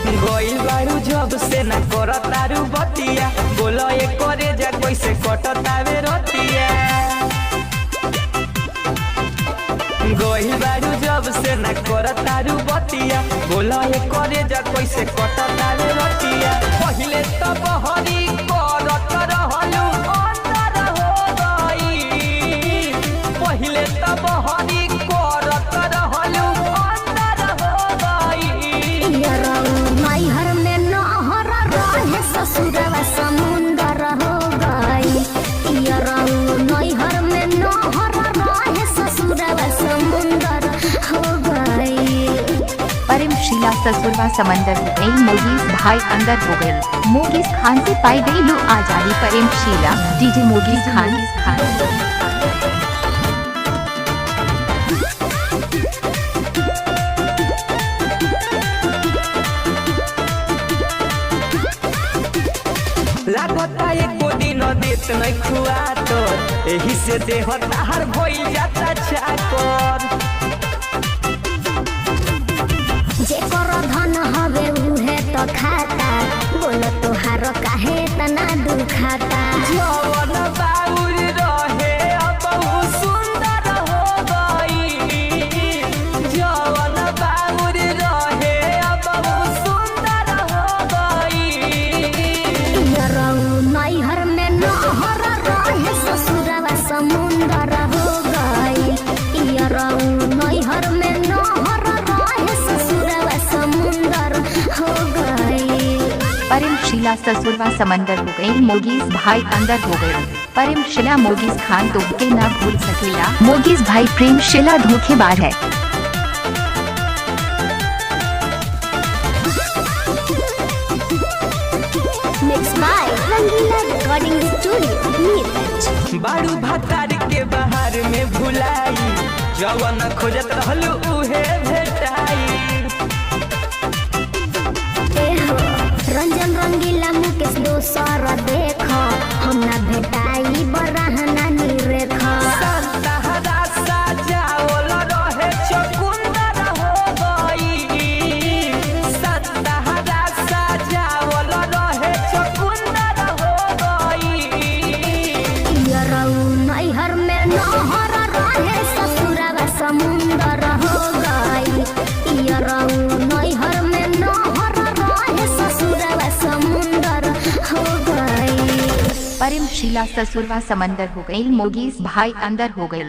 गइल बारू जब से ना करतारू बतिया, बोलो ये करे जा कैसे कटतावे रतिया। गइल बारू जब से ना करतारू बतिया, बोलो ये करे जा कैसे कटतावे रतिया। पहिले तो बहरी करत रहलू अंदर हो गई, पहिले तो बहरी करत रहलू अंदर हो गई। नैहर में नहर रहे ससुरवा समुंदर हो गई। नैहर में नहर रहे ससुरवा समुंदर हो गई। परिमशीला ससुरवा समंदर हो गई, मोगीज भाई अंदर हो गए। मोगीज खान से पाई गई लो आजादी, परिमशीला डीजे मोगीज खान। लागता एको दिन देत नहीं खुआ तो, एही से देह ताहर भइल जाता चाकर। जेकर धन हवे उहे तो खाता, बोल तोहार काहे तना दुखाता। जवन बाउर रहे अब उ सुंदर हो गई, जवन बाउर रहे अब उ सुंदर हो गई। नैहर में नहर रहे ससुरवा समुंदर हो गई। नैहर में नहर रहे ससुरवा समुंदर हो गई। परिमशीला ससुरवा समंदर हो गई, मोगीज भाई अंदर हो गए। परिमशीला मोगीज खान तो के ना भूल सकेला। मोगीज भाई प्रेमशीला धोखेबाज है। Mixed by Rangila Recording Studio, Neeraj. बारू भातार के बाहर में भुलाई, जवन खोजत रहलू उहे भेटाई। रंजन रंगीला मुकेश दोसर देख, हम ना भेटाई बरहना निरेख। संतहरा सजावल रहे चकुंदर हो गई, संतहरा सजावल रहे चकुंदर हो गई। नैहर में नहर रहे ससुरवा समुंदर हो गई। नैहर में नहर रहे ससुरवा समुंदर हो गई। परिमशीला ससुरवा समंदर हो गई, मोगीज भाई अंदर हो गए।